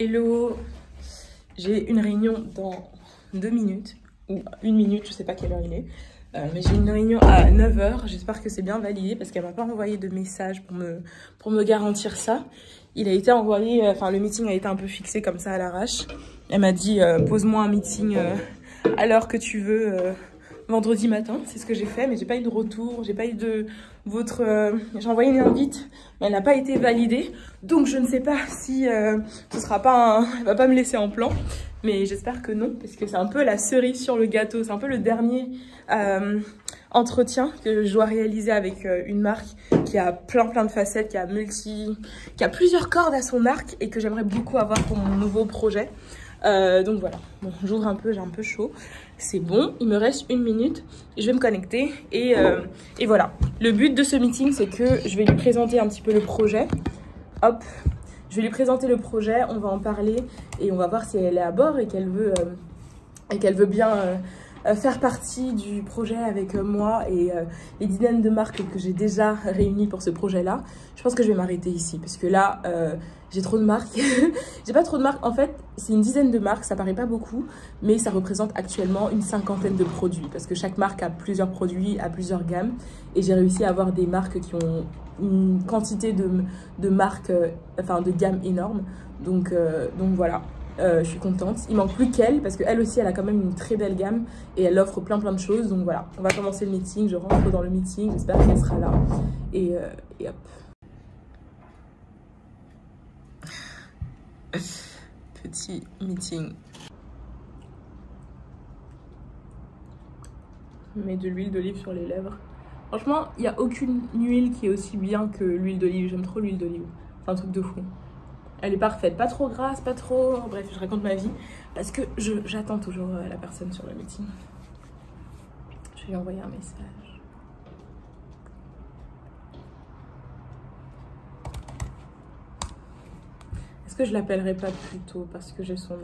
Hello, j'ai une réunion dans 2 minutes, ou 1 minute, je sais pas quelle heure il est. Mais j'ai une réunion à 9 h, j'espère que c'est bien validé parce qu'elle m'a pas envoyé de message pour me garantir ça. Il a été envoyé, le meeting a été un peu fixé comme ça à l'arrache. Elle m'a dit pose-moi un meeting à l'heure que tu veux vendredi matin, c'est ce que j'ai fait, mais j'ai pas eu de retour, j'ai pas eu de votre... j'ai envoyé une invite, mais elle n'a pas été validée, donc je ne sais pas si ce sera pas elle va pas me laisser en plan, mais j'espère que non, parce que c'est un peu la cerise sur le gâteau, c'est un peu le dernier entretien que je dois réaliser avec une marque qui a plein de facettes, qui a plusieurs cordes à son arc et que j'aimerais beaucoup avoir pour mon nouveau projet. Donc voilà, bon, j'ouvre un peu, j'ai un peu chaud. C'est bon, il me reste 1 minute. Je vais me connecter et voilà. Le but de ce meeting, c'est que je vais lui présenter un petit peu le projet. Hop, je vais lui présenter le projet, on va en parler et on va voir si elle est à bord et qu'elle veut bien faire partie du projet avec moi et les dizaines de marques que j'ai déjà réunies pour ce projet-là. Je pense que je vais m'arrêter ici parce que là, j'ai trop de marques. J'ai pas trop de marques. En fait, c'est une dizaine de marques, ça paraît pas beaucoup, mais ça représente actuellement une 50aine de produits parce que chaque marque a plusieurs produits, a plusieurs gammes et j'ai réussi à avoir des marques qui ont une quantité de marques, de gamme énorme. Donc voilà. Je suis contente. Il manque plus qu'elle parce qu'elle aussi elle a quand même une très belle gamme et elle offre plein de choses. Donc voilà, on va commencer le meeting. Je rentre dans le meeting, j'espère qu'elle sera là. Et hop. Petit meeting. Je mets de l'huile d'olive sur les lèvres. Franchement, il n'y a aucune huile qui est aussi bien que l'huile d'olive. J'aime trop l'huile d'olive. C'est un truc de fou. Elle est parfaite, pas trop grasse, pas trop... Bref, je raconte ma vie parce que j'attends toujours la personne sur le meeting. Je vais lui envoyer un message. Est-ce que je l'appellerai pas plus tôt parce que j'ai son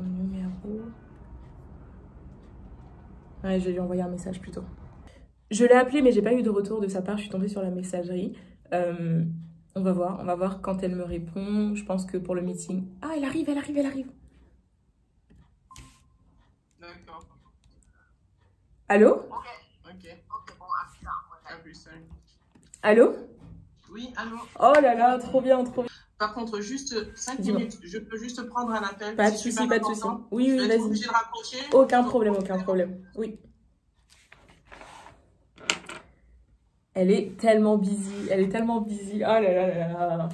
numéro? Ouais, je vais lui envoyer un message plus tôt. Je l'ai appelée mais j'ai pas eu de retour de sa part, je suis tombée sur la messagerie. On va voir quand elle me répond. Je pense que pour le meeting... Ah, elle arrive. D'accord. Allô? Ok. Bon, à plus. Allô? Oui, allô? Oh là là, trop bien. Par contre, juste 5 minutes. Je peux juste prendre un appel. Pas de souci, pas de souci. Oui, vas-y. vas-y. De raccrocher. Aucun problème. Oui. Elle est tellement busy. Oh là là.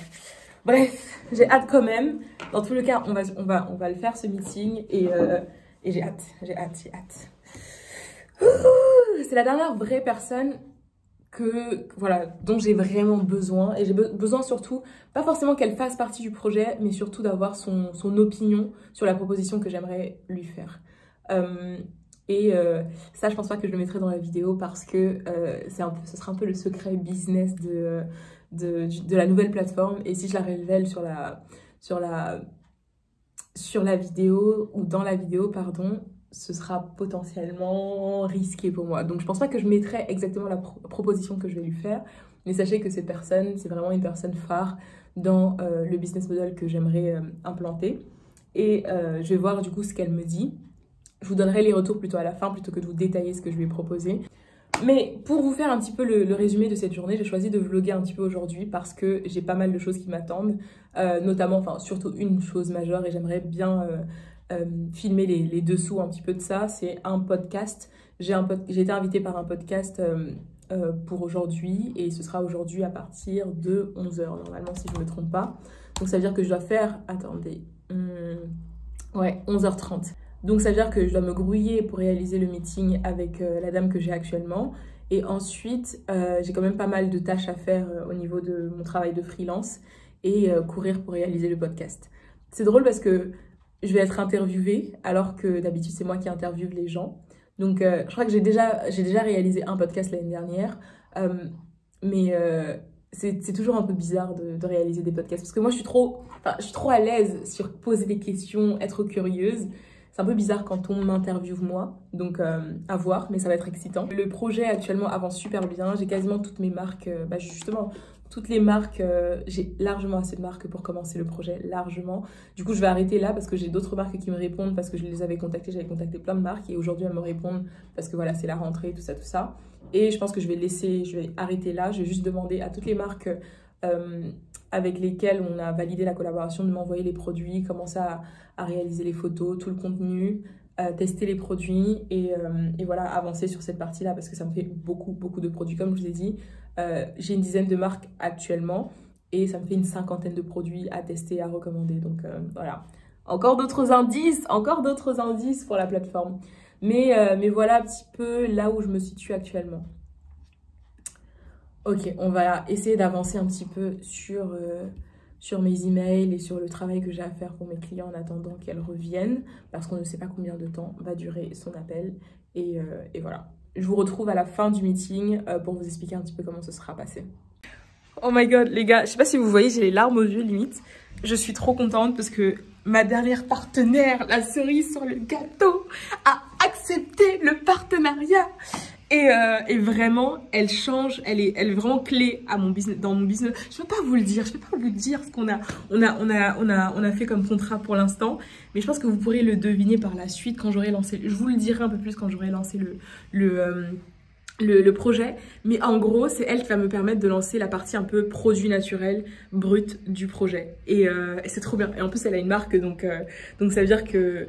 Bref, j'ai hâte quand même. Dans tous les cas, on va le faire ce meeting et j'ai hâte. C'est la dernière vraie personne dont j'ai vraiment besoin. Et j'ai besoin surtout, pas forcément qu'elle fasse partie du projet, mais surtout d'avoir son opinion sur la proposition que j'aimerais lui faire. Ça, je pense pas que je le mettrai dans la vidéo parce que ce sera un peu le secret business de la nouvelle plateforme. Et si je la révèle sur la vidéo, ou dans la vidéo, pardon, ce sera potentiellement risqué pour moi. Donc je pense pas que je mettrai exactement la proposition que je vais lui faire. Mais sachez que cette personne, c'est vraiment une personne phare dans le business model que j'aimerais implanter. Et je vais voir du coup ce qu'elle me dit. Je vous donnerai les retours plutôt à la fin, plutôt que de vous détailler ce que je lui ai proposé. Mais pour vous faire un petit peu le résumé de cette journée, j'ai choisi de vlogger un petit peu aujourd'hui parce que j'ai pas mal de choses qui m'attendent. Notamment, surtout une chose majeure et j'aimerais bien filmer les dessous un petit peu de ça. C'est un podcast. J'ai été invitée par un podcast pour aujourd'hui et ce sera aujourd'hui à partir de 11 h normalement si je ne me trompe pas. Donc ça veut dire que je dois faire... Attendez. Ouais, 11 h 30. Donc ça veut dire que je dois me grouiller pour réaliser le meeting avec la dame que j'ai actuellement. Et ensuite, j'ai quand même pas mal de tâches à faire au niveau de mon travail de freelance et courir pour réaliser le podcast. C'est drôle parce que je vais être interviewée alors que d'habitude c'est moi qui interviewe les gens. Donc je crois que j'ai déjà réalisé un podcast l'année dernière. C'est toujours un peu bizarre de réaliser des podcasts parce que moi je suis trop à l'aise sur poser des questions, être curieuse. C'est un peu bizarre quand on m'interviewe moi, donc à voir, mais ça va être excitant. Le projet actuellement avance super bien, j'ai quasiment toutes mes marques, justement, toutes les marques, j'ai largement assez de marques pour commencer le projet, largement. Du coup, je vais arrêter là parce que j'ai d'autres marques qui me répondent parce que je les avais contactées. J'avais contacté plein de marques et aujourd'hui, elles me répondent parce que voilà, c'est la rentrée, tout ça. Et je pense que je vais arrêter là. Je vais juste demander à toutes les marques avec lesquelles on a validé la collaboration de m'envoyer les produits, commencer à réaliser les photos, tout le contenu, tester les produits et voilà, avancer sur cette partie-là parce que ça me fait beaucoup de produits. Comme je vous ai dit, j'ai une dizaine de marques actuellement et ça me fait une 50aine de produits à tester, à recommander. Donc voilà, encore d'autres indices pour la plateforme. Mais voilà un petit peu là où je me situe actuellement. Ok, on va essayer d'avancer un petit peu sur mes emails et sur le travail que j'ai à faire pour mes clients en attendant qu'elles reviennent parce qu'on ne sait pas combien de temps va durer son appel et voilà. Je vous retrouve à la fin du meeting pour vous expliquer un petit peu comment ce sera passé. Oh my god les gars, je sais pas si vous voyez, j'ai les larmes aux yeux limite. Je suis trop contente parce que ma dernière partenaire, la cerise sur le gâteau, a accepté le partenariat. Et vraiment, elle change, elle est vraiment clé à mon business, dans mon business. Je peux pas vous le dire, ce qu'on a fait comme contrat pour l'instant. Mais je pense que vous pourrez le deviner par la suite quand j'aurai lancé. Je vous le dirai un peu plus quand j'aurai lancé le projet. Mais en gros, c'est elle qui va me permettre de lancer la partie un peu produit naturel, brut du projet. Et c'est trop bien. Et en plus, elle a une marque, donc ça veut dire que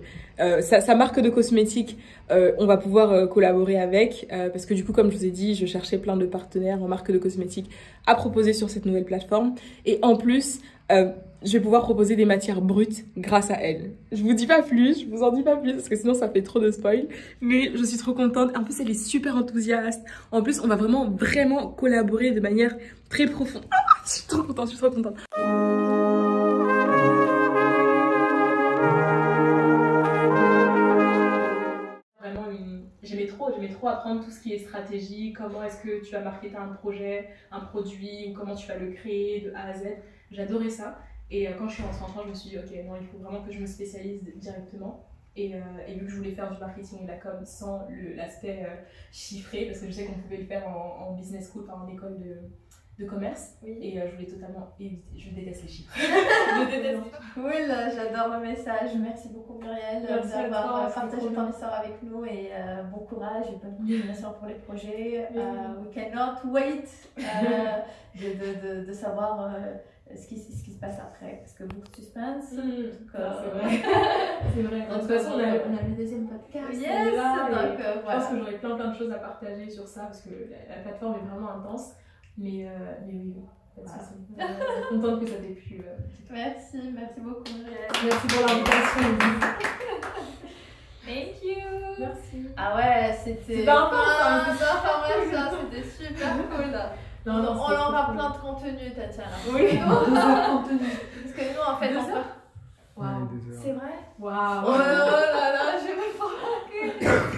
sa marque de cosmétiques, on va pouvoir collaborer avec. Parce que du coup, comme je vous ai dit, je cherchais plein de partenaires en marque de cosmétiques à proposer sur cette nouvelle plateforme. Et en plus, je vais pouvoir proposer des matières brutes grâce à elle. Je vous dis pas plus, je vous en dis pas plus parce que sinon ça fait trop de spoil. Mais je suis trop contente. En plus, elle est super enthousiaste. En plus, on va vraiment collaborer de manière très profonde. Ah, je suis trop contente, Vraiment, j'aimais trop apprendre tout ce qui est stratégie. Comment est-ce que tu vas marketer un projet, un produit, ou comment tu vas le créer de A à Z. J'adorais ça. Et quand je suis rentrée en France, je me suis dit, ok, non, il faut vraiment que je me spécialise directement. Et vu que je voulais faire du marketing et de la com sans l'aspect chiffré, parce que je sais qu'on pouvait le faire en business school, en école de commerce. Oui. Et je voulais totalement éviter. Je déteste les chiffres. Je déteste. Cool, j'adore le message. Merci beaucoup Muriel d'avoir partagé ton histoire avec nous et bon courage et bonne continuation pour les projets. We cannot wait de savoir ce qui se passe après parce que beaucoup de suspense. C'est vrai. C'est vrai. De toute façon, on a le deuxième podcast. Yes, donc je pense que j'aurai plein de choses à partager sur ça parce que la plateforme est vraiment intense. Mais oui, contente que ça t'ait plu. Merci beaucoup Muriel. Merci pour l'invitation. Thank you. Merci. Ah ouais, c'était pas intense, c'était super cool. Non, on aura plein de contenu, Tatiana. Oui, parce que nous en fait on peut... Wow. C'est vrai? Waouh. Oh là là, j'ai même pas remarqué.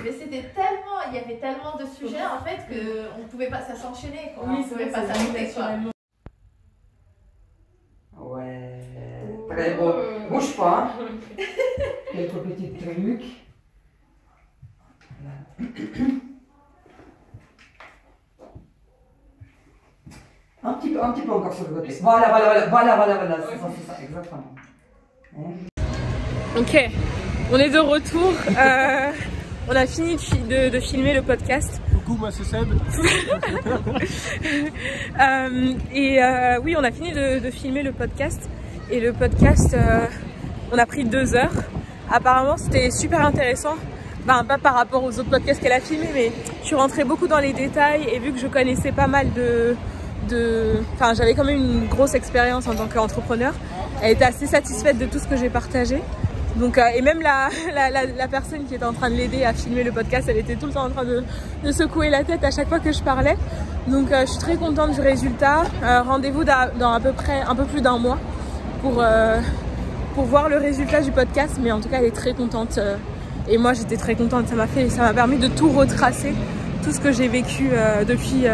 Mais c'était tellement, il y avait tellement de sujets en fait que on pouvait pas, ça s'enchaînait quoi. Oui, on pouvait pas s'arrêter quoi. Ouais, très beau. Bouge pas. Quelques petits trucs. Un petit peu encore sur le côté. Voilà. C'est ça, exactement. Ok, on est de retour. On a fini de filmer le podcast. Coucou, moi c'est Seb. Oui, on a fini de filmer le podcast. Et le podcast, on a pris 2 heures. Apparemment, c'était super intéressant. Pas par rapport aux autres podcasts qu'elle a filmés, mais je suis rentrée beaucoup dans les détails. Et vu que je connaissais pas mal Enfin, j'avais quand même une grosse expérience en tant qu'entrepreneur. Elle était assez satisfaite de tout ce que j'ai partagé. Donc, et même la personne qui était en train de l'aider à filmer le podcast, elle était tout le temps en train de secouer la tête à chaque fois que je parlais. Donc je suis très contente du résultat. Rendez-vous dans à peu près un peu plus d'1 mois pour voir le résultat du podcast. Mais en tout cas, elle est très contente. Et moi, j'étais très contente. Ça m'a permis de tout retracer, tout ce que j'ai vécu depuis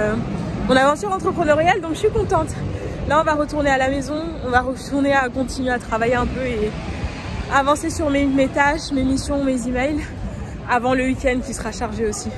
mon aventure entrepreneuriale. Donc je suis contente. Là, on va retourner à la maison. On va retourner à continuer à travailler un peu et avancer sur mes tâches, mes missions, mes emails avant le week-end qui sera chargé aussi.